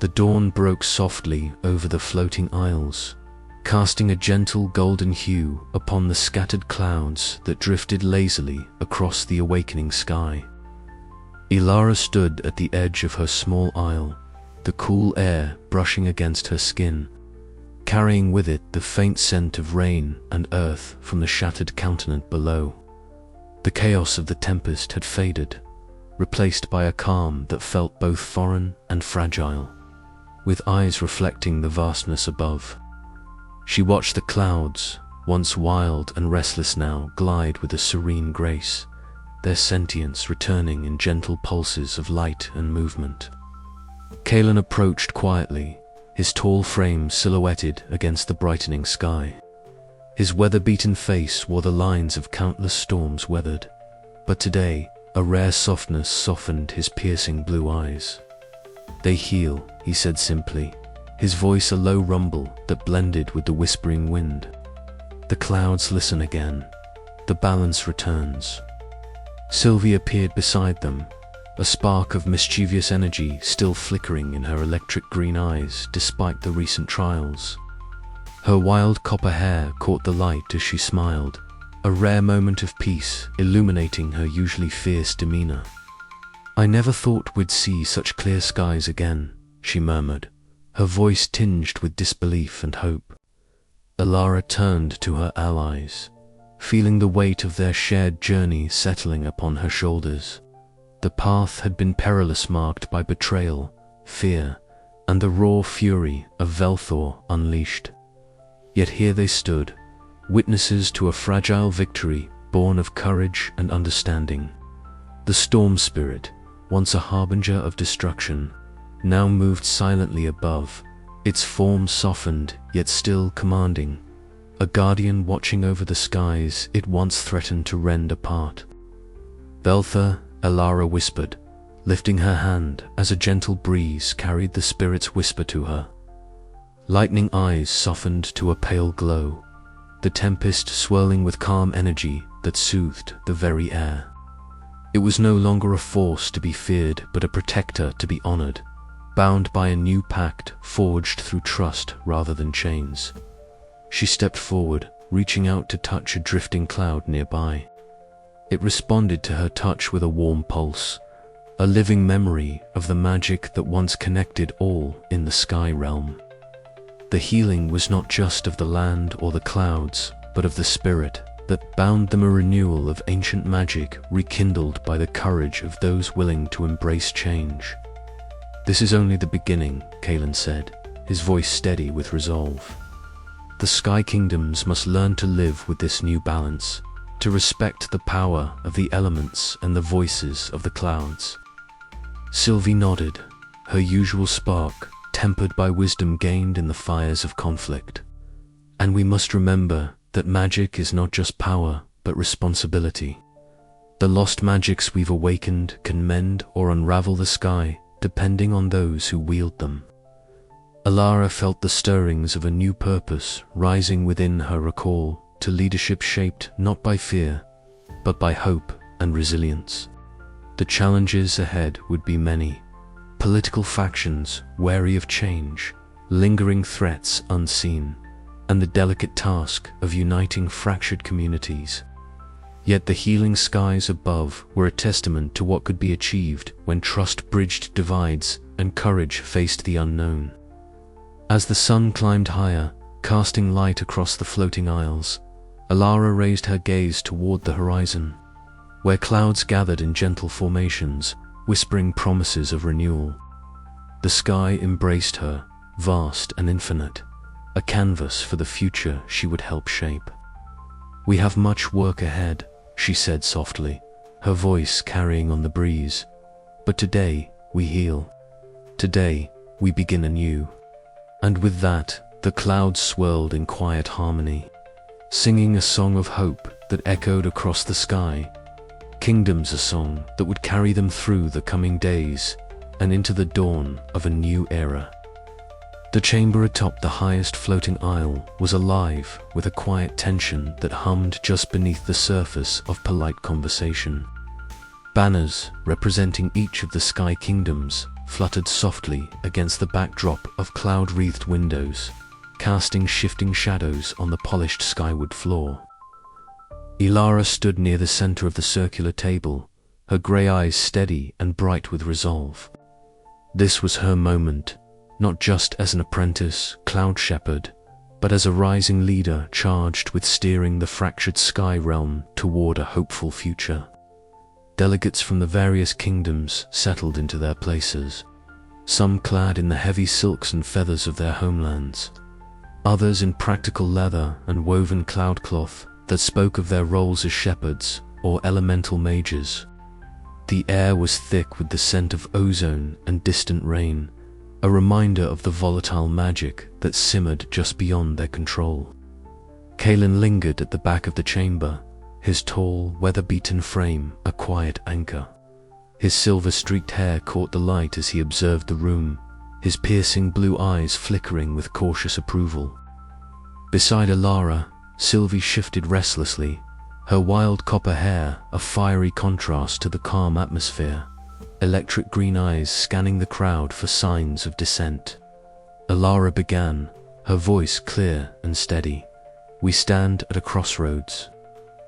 The dawn broke softly over the floating isles, casting a gentle golden hue upon the scattered clouds that drifted lazily across the awakening sky. Ilara stood at the edge of her small isle, the cool air brushing against her skin, carrying with it the faint scent of rain and earth from the shattered continent below. The chaos of the tempest had faded, replaced by a calm that felt both foreign and fragile, with eyes reflecting the vastness above. She watched the clouds, once wild and restless now, glide with a serene grace, their sentience returning in gentle pulses of light and movement. Kalen approached quietly, his tall frame silhouetted against the brightening sky. His weather-beaten face wore the lines of countless storms weathered, but today a rare softness softened his piercing blue eyes. "They heal," he said simply, his voice a low rumble that blended with the whispering wind. "The clouds listen again. The balance returns." Sylvie appeared beside them, a spark of mischievous energy still flickering in her electric green eyes despite the recent trials. Her wild copper hair caught the light as she smiled, a rare moment of peace illuminating her usually fierce demeanor. "I never thought we'd see such clear skies again," she murmured, her voice tinged with disbelief and hope. Ilara turned to her allies, feeling the weight of their shared journey settling upon her shoulders. The path had been perilous, marked by betrayal, fear, and the raw fury of Velthor unleashed. Yet here they stood, witnesses to a fragile victory born of courage and understanding. The storm spirit, once a harbinger of destruction, now moved silently above, its form softened yet still commanding, a guardian watching over the skies it once threatened to rend apart. "Velthor," Ilara whispered, lifting her hand as a gentle breeze carried the spirit's whisper to her. Lightning eyes softened to a pale glow, the tempest swirling with calm energy that soothed the very air. It was no longer a force to be feared, but a protector to be honored, bound by a new pact forged through trust rather than chains. She stepped forward, reaching out to touch a drifting cloud nearby. It responded to her touch with a warm pulse, a living memory of the magic that once connected all in the sky realm. The healing was not just of the land or the clouds, but of the spirit that bound them, a renewal of ancient magic rekindled by the courage of those willing to embrace change. "This is only the beginning," Kalen said, his voice steady with resolve. "The Sky Kingdoms must learn to live with this new balance, to respect the power of the elements and the voices of the clouds." Sylvie nodded, her usual spark tempered by wisdom gained in the fires of conflict. "And we must remember that magic is not just power, but responsibility. The lost magics we've awakened can mend or unravel the sky, depending on those who wield them." Ilara felt the stirrings of a new purpose rising within her, recall to leadership shaped not by fear, but by hope and resilience. The challenges ahead would be many. Political factions wary of change, lingering threats unseen, and the delicate task of uniting fractured communities. Yet the healing skies above were a testament to what could be achieved when trust bridged divides and courage faced the unknown. As the sun climbed higher, casting light across the floating isles, Ilara raised her gaze toward the horizon, where clouds gathered in gentle formations, whispering promises of renewal. The sky embraced her, vast and infinite, a canvas for the future she would help shape. "We have much work ahead," she said softly, her voice carrying on the breeze. "But today we heal. Today we begin anew." And with that, the clouds swirled in quiet harmony, singing a song of hope that echoed across the sky. Kingdoms, a song that would carry them through the coming days and into the dawn of a new era. The chamber atop the highest floating isle was alive with a quiet tension that hummed just beneath the surface of polite conversation. Banners representing each of the Sky Kingdoms fluttered softly against the backdrop of cloud-wreathed windows, casting shifting shadows on the polished skyward floor. Ilara stood near the center of the circular table, her grey eyes steady and bright with resolve. This was her moment, not just as an apprentice, cloud shepherd, but as a rising leader charged with steering the fractured sky realm toward a hopeful future. Delegates from the various kingdoms settled into their places, some clad in the heavy silks and feathers of their homelands, others in practical leather and woven cloudcloth that spoke of their roles as shepherds or elemental mages. The air was thick with the scent of ozone and distant rain, a reminder of the volatile magic that simmered just beyond their control. Kalen lingered at the back of the chamber, his tall, weather-beaten frame a quiet anchor. His silver-streaked hair caught the light as he observed the room, his piercing blue eyes flickering with cautious approval. Beside Ilara, Sylvie shifted restlessly, her wild copper hair a fiery contrast to the calm atmosphere, electric green eyes scanning the crowd for signs of dissent. Ilara began, her voice clear and steady. "We stand at a crossroads.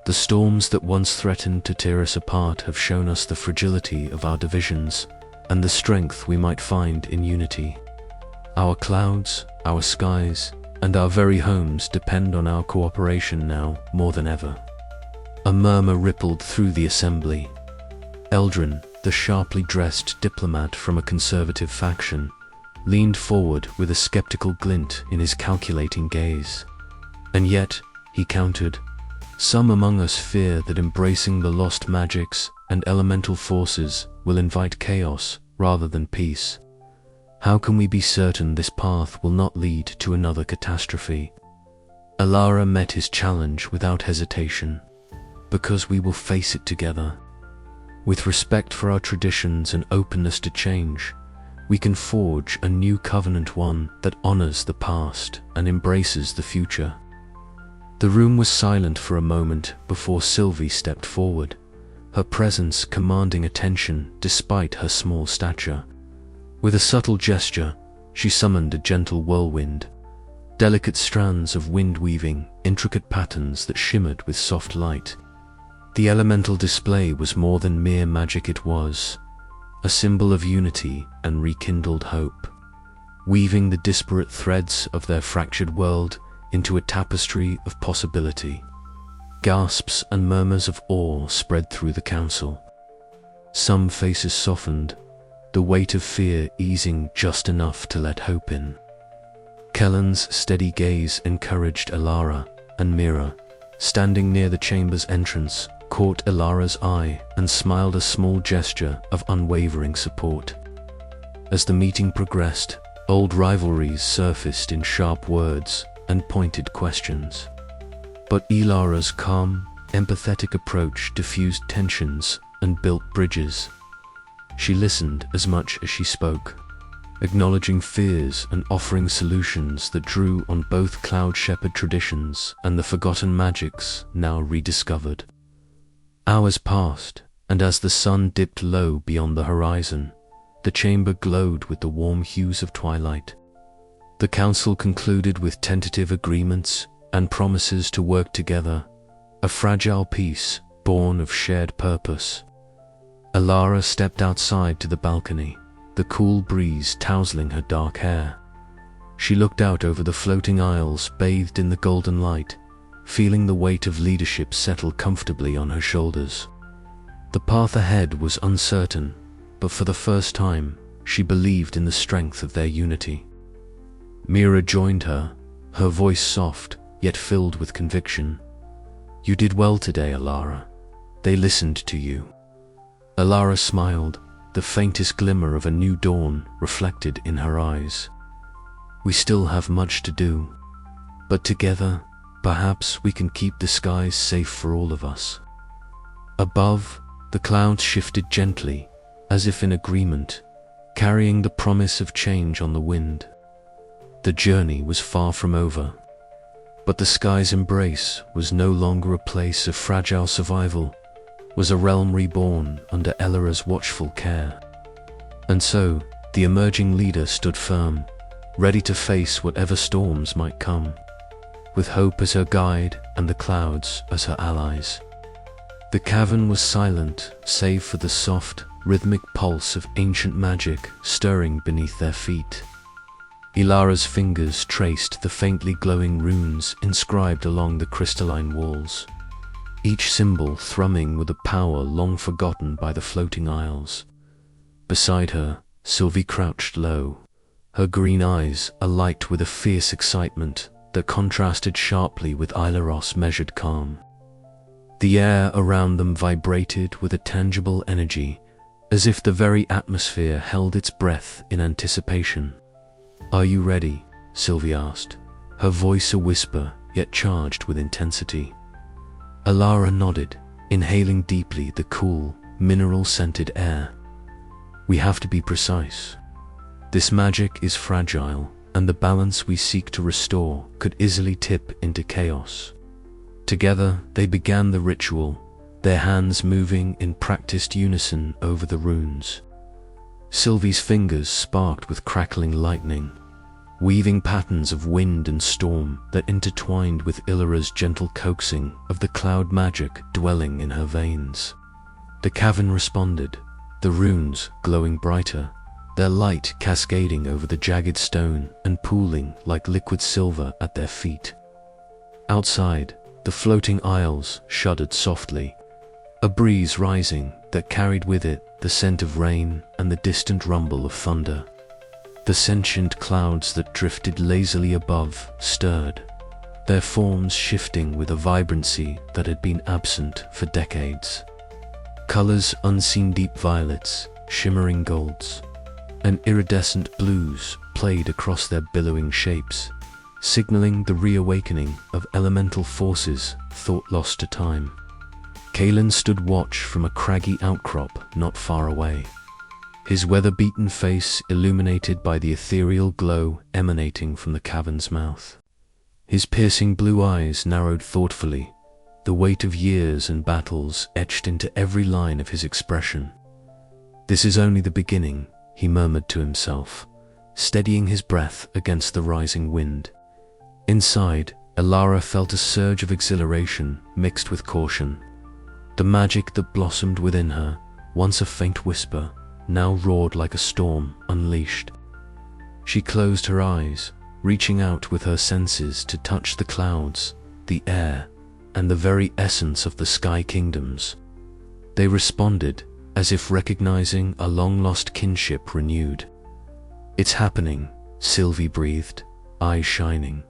The storms that once threatened to tear us apart have shown us the fragility of our divisions and the strength we might find in unity. Our clouds, our skies, and our very homes depend on our cooperation now more than ever." A murmur rippled through the assembly. Eldrin, the sharply dressed diplomat from a conservative faction, leaned forward with a skeptical glint in his calculating gaze. "And yet," he countered, "some among us fear that embracing the lost magics and elemental forces will invite chaos rather than peace. How can we be certain this path will not lead to another catastrophe?" Ilara met his challenge without hesitation. "Because we will face it together. With respect for our traditions and openness to change, we can forge a new covenant, one that honors the past and embraces the future." The room was silent for a moment before Sylvie stepped forward, her presence commanding attention despite her small stature. With a subtle gesture, she summoned a gentle whirlwind, delicate strands of wind weaving intricate patterns that shimmered with soft light. The elemental display was more than mere magic, it was a symbol of unity and rekindled hope, weaving the disparate threads of their fractured world into a tapestry of possibility. Gasps and murmurs of awe spread through the council. Some faces softened, the weight of fear easing just enough to let hope in. Kellen's steady gaze encouraged Ilara, and Mira, standing near the chamber's entrance, caught Ilara's eye and smiled a small gesture of unwavering support. As the meeting progressed, old rivalries surfaced in sharp words and pointed questions. But Ilara's calm, empathetic approach diffused tensions and built bridges. She listened as much as she spoke, acknowledging fears and offering solutions that drew on both Cloud Shepherd traditions and the forgotten magics now rediscovered. Hours passed, and as the sun dipped low beyond the horizon, the chamber glowed with the warm hues of twilight. The council concluded with tentative agreements and promises to work together, a fragile peace born of shared purpose. Ilara stepped outside to the balcony, the cool breeze tousling her dark hair. She looked out over the floating isles bathed in the golden light, feeling the weight of leadership settle comfortably on her shoulders. The path ahead was uncertain, but for the first time, she believed in the strength of their unity. Mira joined her, her voice soft, yet filled with conviction. "You did well today, Ilara. They listened to you." Ilara smiled, the faintest glimmer of a new dawn reflected in her eyes. "We still have much to do, but together, perhaps we can keep the skies safe for all of us." Above, the clouds shifted gently, as if in agreement, carrying the promise of change on the wind. The journey was far from over, but the sky's embrace was no longer a place of fragile survival, was a realm reborn under Elara's watchful care. And so, The emerging leader stood firm, ready to face whatever storms might come, with hope as her guide and the clouds as her allies. The cavern was silent, save for the soft, rhythmic pulse of ancient magic stirring beneath their feet. Ilara's fingers traced the faintly glowing runes inscribed along the crystalline walls, each symbol thrumming with a power long forgotten by the floating isles. Beside her, Sylvie crouched low, her green eyes alight with a fierce excitement that contrasted sharply with Ilaros' measured calm. The air around them vibrated with a tangible energy, as if the very atmosphere held its breath in anticipation. "Are you ready?" Sylvie asked, her voice a whisper yet charged with intensity. Ilara nodded, inhaling deeply the cool, mineral-scented air. "We have to be precise. This magic is fragile, and the balance we seek to restore could easily tip into chaos." Together, they began the ritual, their hands moving in practiced unison over the runes. Sylvie's fingers sparked with crackling lightning, weaving patterns of wind and storm that intertwined with Ilara's gentle coaxing of the cloud magic dwelling in her veins. The cavern responded, the runes glowing brighter, their light cascading over the jagged stone and pooling like liquid silver at their feet. Outside, the floating isles shuddered softly, a breeze rising that carried with it the scent of rain and the distant rumble of thunder. The sentient clouds that drifted lazily above stirred, their forms shifting with a vibrancy that had been absent for decades. Colors unseen: deep violets, shimmering golds, and iridescent blues played across their billowing shapes, signaling the reawakening of elemental forces thought lost to time. Kalen stood watch from a craggy outcrop not far away, his weather-beaten face illuminated by the ethereal glow emanating from the cavern's mouth. His piercing blue eyes narrowed thoughtfully, the weight of years and battles etched into every line of his expression. "This is only the beginning," he murmured to himself, steadying his breath against the rising wind. Inside, Ilara felt a surge of exhilaration mixed with caution. The magic that blossomed within her, once a faint whisper, now roared like a storm unleashed. She closed her eyes, reaching out with her senses to touch the clouds, the air, and the very essence of the sky kingdoms. They responded, as if recognizing a long-lost kinship renewed. "It's happening," Sylvie breathed, eyes shining.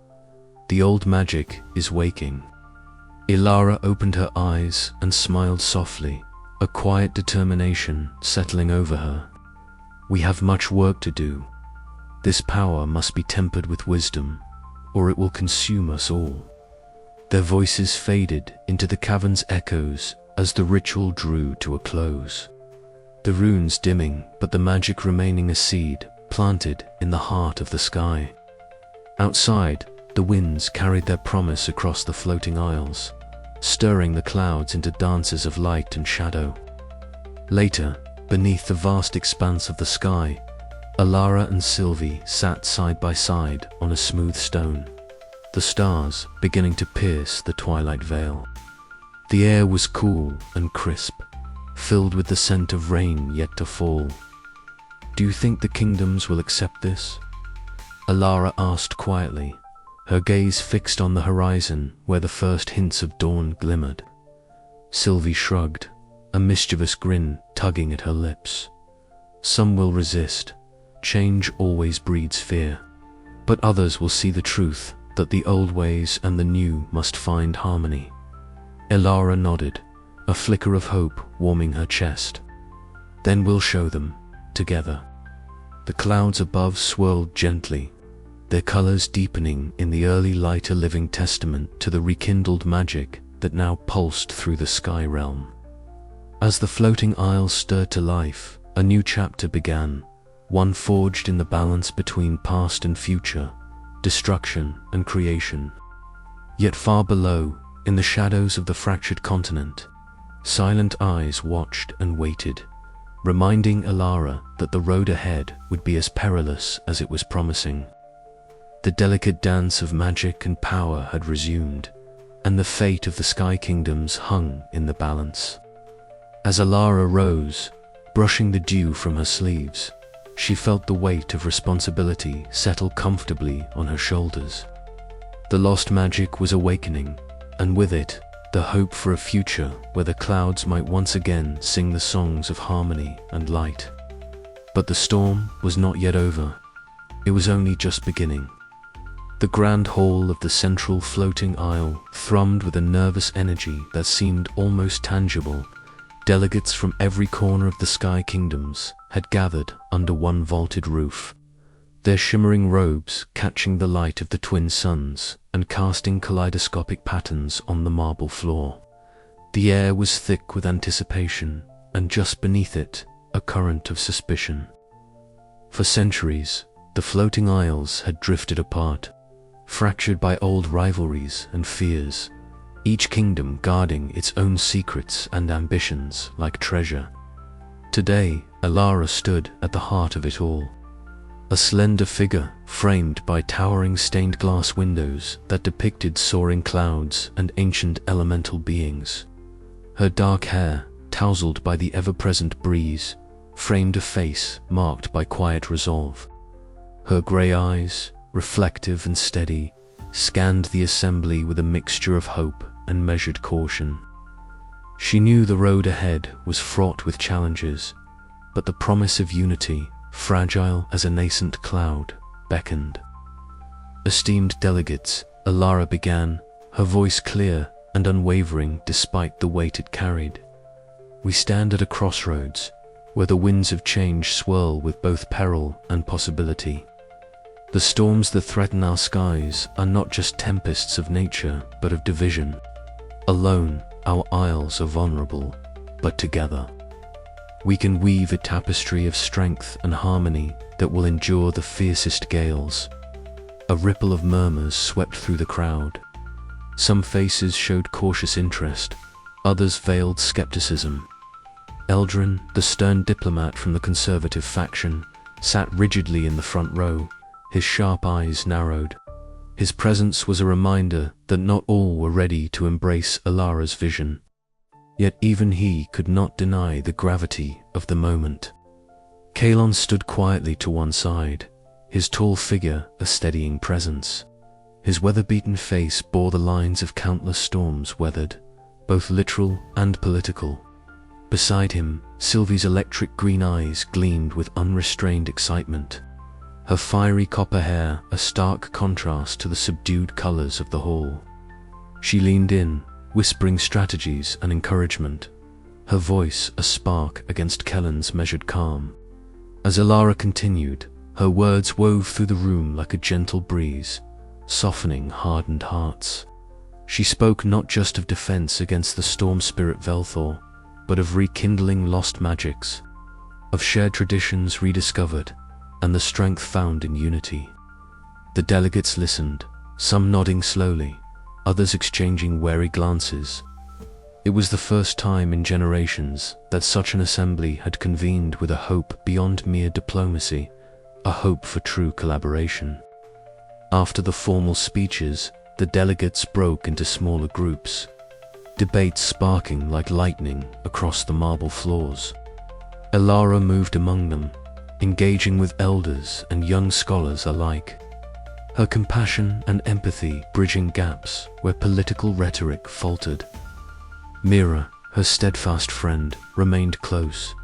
"The old magic is waking." Ilara opened her eyes and smiled softly, a quiet determination settling over her. "We have much work to do. This power must be tempered with wisdom, or it will consume us all." Their voices faded into the cavern's echoes as the ritual drew to a close. The runes dimming, but the magic remaining a seed planted in the heart of the sky. Outside, the winds carried their promise across the floating isles, stirring the clouds into dances of light and shadow. Later, beneath the vast expanse of the sky, Ilara and Sylvie sat side by side on a smooth stone, the stars beginning to pierce the twilight veil. The air was cool and crisp, filled with the scent of rain yet to fall. "Do you think the kingdoms will accept this?" Ilara asked quietly, her gaze fixed on the horizon where the first hints of dawn glimmered. Sylvie shrugged, a mischievous grin tugging at her lips. "Some will resist. Change always breeds fear. But others will see the truth that the old ways and the new must find harmony." Ilara nodded, a flicker of hope warming her chest. "Then we'll show them, together." The clouds above swirled gently, their colors deepening in the early light, a living testament to the rekindled magic that now pulsed through the sky realm. As the floating isles stirred to life, a new chapter began, one forged in the balance between past and future, destruction and creation. Yet far below, in the shadows of the fractured continent, silent eyes watched and waited, reminding Alara that the road ahead would be as perilous as it was promising. The delicate dance of magic and power had resumed, and the fate of the Sky Kingdoms hung in the balance. As Alara rose, brushing the dew from her sleeves, she felt the weight of responsibility settle comfortably on her shoulders. The lost magic was awakening, and with it, the hope for a future where the clouds might once again sing the songs of harmony and light. But the storm was not yet over. It was only just beginning. The grand hall of the central floating isle thrummed with a nervous energy that seemed almost tangible. Delegates from every corner of the Sky Kingdoms had gathered under one vaulted roof, their shimmering robes catching the light of the twin suns and casting kaleidoscopic patterns on the marble floor. The air was thick with anticipation, and just beneath it, a current of suspicion. For centuries, the floating isles had drifted apart, fractured by old rivalries and fears, each kingdom guarding its own secrets and ambitions like treasure. Today, Alara stood at the heart of it all. A slender figure framed by towering stained glass windows that depicted soaring clouds and ancient elemental beings. Her dark hair, tousled by the ever-present breeze, framed a face marked by quiet resolve. Her grey eyes, reflective and steady, scanned the assembly with a mixture of hope and measured caution. She knew the road ahead was fraught with challenges, but the promise of unity, fragile as a nascent cloud, beckoned. Esteemed delegates, Alara began, her voice clear and unwavering despite the weight it carried. We stand at a crossroads, where the winds of change swirl with both peril and possibility. The storms that threaten our skies are not just tempests of nature, but of division. Alone, our isles are vulnerable, but together, we can weave a tapestry of strength and harmony that will endure the fiercest gales. A ripple of murmurs swept through the crowd. Some faces showed cautious interest, others veiled skepticism. Eldrin, the stern diplomat from the conservative faction, sat rigidly in the front row, his sharp eyes narrowed. His presence was a reminder that not all were ready to embrace Alara's vision. Yet even he could not deny the gravity of the moment. Kalon stood quietly to one side, his tall figure a steadying presence. His weather-beaten face bore the lines of countless storms weathered, both literal and political. Beside him, Sylvie's electric green eyes gleamed with unrestrained excitement, her fiery copper hair a stark contrast to the subdued colors of the hall. She leaned in, whispering strategies and encouragement, her voice a spark against Kellen's measured calm. As Alara continued, her words wove through the room like a gentle breeze, softening hardened hearts. She spoke not just of defense against the storm spirit Velthor, but of rekindling lost magics, of shared traditions rediscovered, and the strength found in unity. The delegates listened, some nodding slowly, others exchanging wary glances. It was the first time in generations that such an assembly had convened with a hope beyond mere diplomacy, a hope for true collaboration. After the formal speeches, the delegates broke into smaller groups, debates sparking like lightning across the marble floors. Alara moved among them, engaging with elders and young scholars alike, her compassion and empathy bridging gaps where political rhetoric faltered. Mira, her steadfast friend, remained close,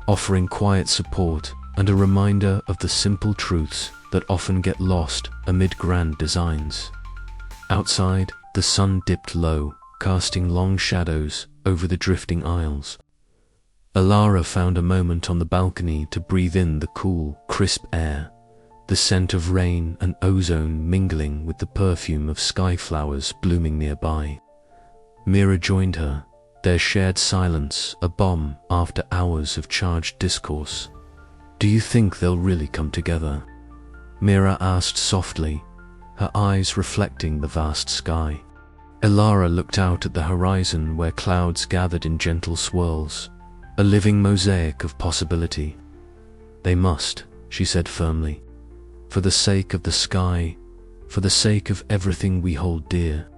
offering quiet support and a reminder of the simple truths that often get lost amid grand designs. Outside, the sun dipped low, casting long shadows over the drifting isles. Alara found a moment on the balcony to breathe in the cool, crisp air, the scent of rain and ozone mingling with the perfume of sky flowers blooming nearby. Mira joined her, their shared silence a balm after hours of charged discourse. "Do you think they'll really come together?" Mira asked softly, her eyes reflecting the vast sky. Alara looked out at the horizon where clouds gathered in gentle swirls, a living mosaic of possibility. They must, she said firmly, for the sake of the sky, for the sake of everything we hold dear.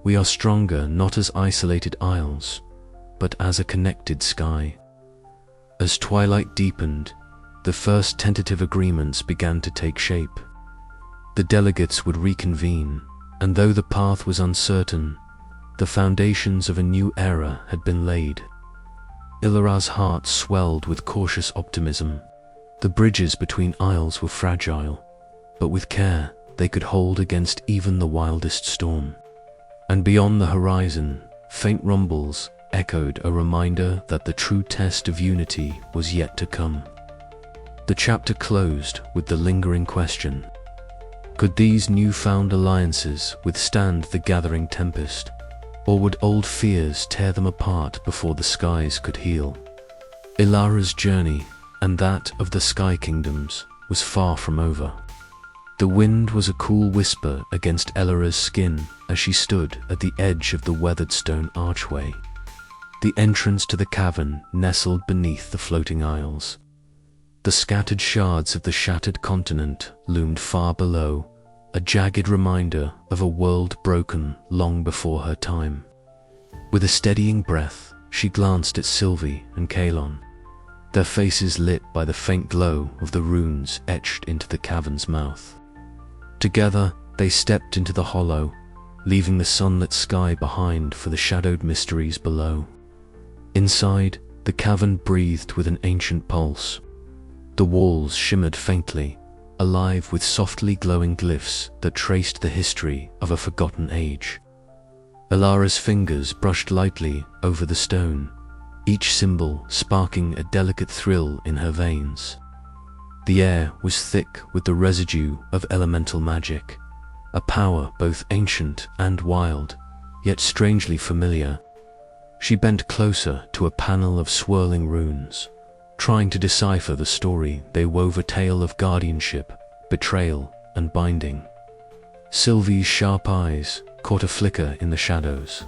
We are stronger not as isolated isles, but as a connected sky. As twilight deepened, the first tentative agreements began to take shape. The delegates would reconvene, and though the path was uncertain, the foundations of a new era had been laid. Ilara's heart swelled with cautious optimism. The bridges between isles were fragile, but with care they could hold against even the wildest storm. And beyond the horizon, faint rumbles echoed a reminder that the true test of unity was yet to come. The chapter closed with the lingering question: could these newfound alliances withstand the gathering tempest, or would old fears tear them apart before the skies could heal? Ilara's journey, and that of the Sky Kingdoms, was far from over. The wind was a cool whisper against Ilara's skin as she stood at the edge of the weathered stone archway. The entrance to the cavern nestled beneath the floating isles. The scattered shards of the shattered continent loomed far below, a jagged reminder of a world broken long before her time. With a steadying breath, she glanced at Sylvie and Kalon, their faces lit by the faint glow of the runes etched into the cavern's mouth. Together, they stepped into the hollow, leaving the sunlit sky behind for the shadowed mysteries below. Inside, the cavern breathed with an ancient pulse. The walls shimmered faintly, alive with softly glowing glyphs that traced the history of a forgotten age. Ilara's fingers brushed lightly over the stone, each symbol sparking a delicate thrill in her veins. The air was thick with the residue of elemental magic, a power both ancient and wild, yet strangely familiar. She bent closer to a panel of swirling runes, trying to decipher the story they wove, a tale of guardianship, betrayal, and binding. Sylvie's sharp eyes caught a flicker in the shadows.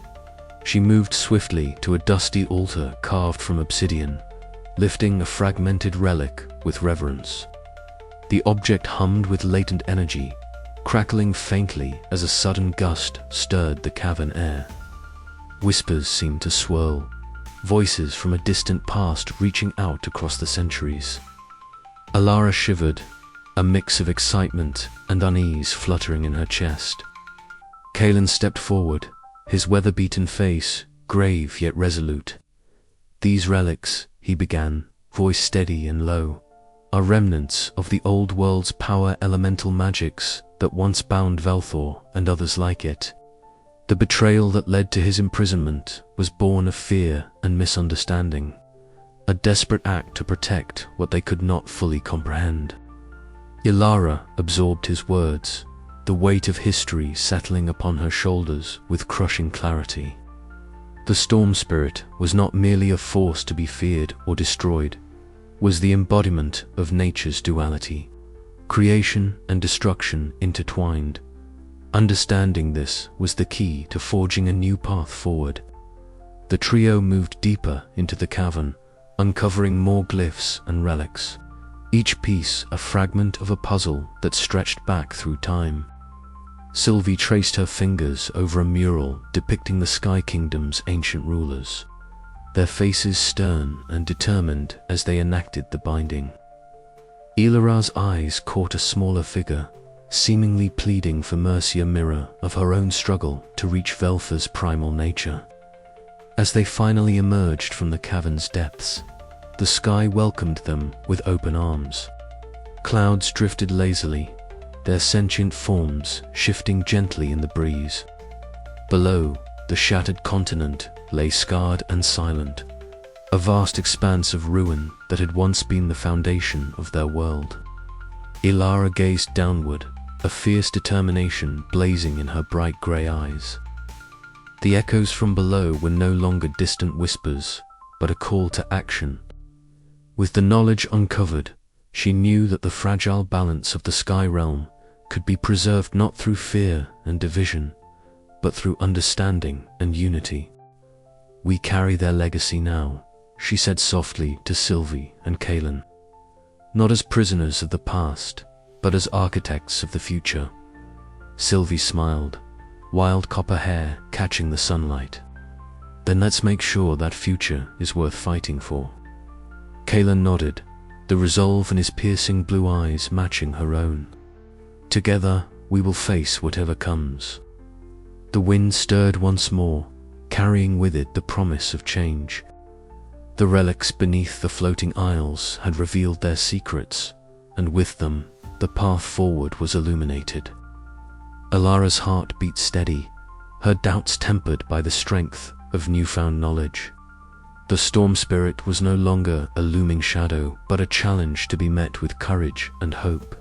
She moved swiftly to a dusty altar carved from obsidian, lifting a fragmented relic with reverence. The object hummed with latent energy, crackling faintly as a sudden gust stirred the cavern air. Whispers seemed to swirl, voices from a distant past reaching out across the centuries. Ilara shivered, a mix of excitement and unease fluttering in her chest. Kalon stepped forward, his weather-beaten face grave yet resolute. "These relics," he began, voice steady and low, "are remnants of the old world's power elemental magics that once bound Velthor and others like it. The betrayal that led to his imprisonment was born of fear and misunderstanding, a desperate act to protect what they could not fully comprehend." Ilara absorbed his words, the weight of history settling upon her shoulders with crushing clarity. The storm spirit was not merely a force to be feared or destroyed, was the embodiment of nature's duality, creation and destruction intertwined. Understanding this was the key to forging a new path forward. The trio moved deeper into the cavern, uncovering more glyphs and relics, each piece a fragment of a puzzle that stretched back through time. Sylvie traced her fingers over a mural depicting the Sky Kingdom's ancient rulers, their faces stern and determined as they enacted the binding. Ilara's eyes caught a smaller figure, seemingly pleading for mercy, a mirror of her own struggle to reach Velthor's primal nature. As they finally emerged from the cavern's depths, the sky welcomed them with open arms. Clouds drifted lazily, their sentient forms shifting gently in the breeze. Below, the shattered continent lay scarred and silent, a vast expanse of ruin that had once been the foundation of their world. Ilara gazed downward, a fierce determination blazing in her bright grey eyes. The echoes from below were no longer distant whispers, but a call to action. With the knowledge uncovered, she knew that the fragile balance of the sky realm could be preserved not through fear and division, but through understanding and unity. "We carry their legacy now," she said softly to Sylvie and Kaelin. Not as prisoners of the past, but as architects of the future. Sylvie smiled, wild copper hair catching the sunlight. Then let's make sure that future is worth fighting for. Kaelin nodded, the resolve in his piercing blue eyes matching her own. Together, we will face whatever comes. The wind stirred once more, carrying with it the promise of change. The relics beneath the floating isles had revealed their secrets, and with them, the path forward was illuminated. Alara's heart beat steady, her doubts tempered by the strength of newfound knowledge. The storm spirit was no longer a looming shadow, but a challenge to be met with courage and hope.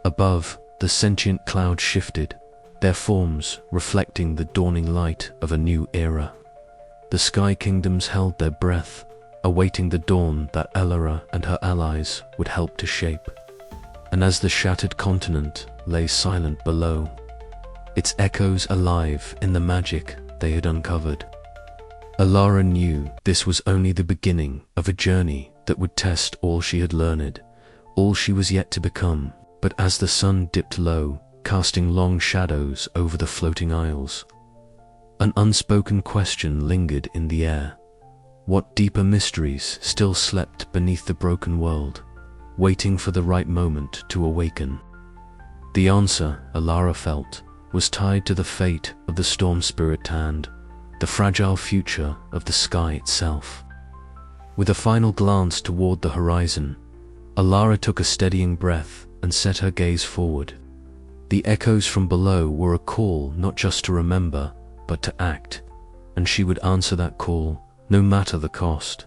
Above, the sentient clouds shifted, their forms reflecting the dawning light of a new era. The Sky Kingdoms held their breath, awaiting the dawn that Alara and her allies would help to shape. And as the shattered continent lay silent below, its echoes alive in the magic they had uncovered, Alara knew this was only the beginning of a journey that would test all she had learned, all she was yet to become. But as the sun dipped low, casting long shadows over the floating isles, an unspoken question lingered in the air. What deeper mysteries still slept beneath the broken world, waiting for the right moment to awaken? The answer, Alara felt, was tied to the fate of the storm spirit and the fragile future of the sky itself. With a final glance toward the horizon, Alara took a steadying breath and set her gaze forward. The echoes from below were a call not just to remember, but to act, and she would answer that call, no matter the cost.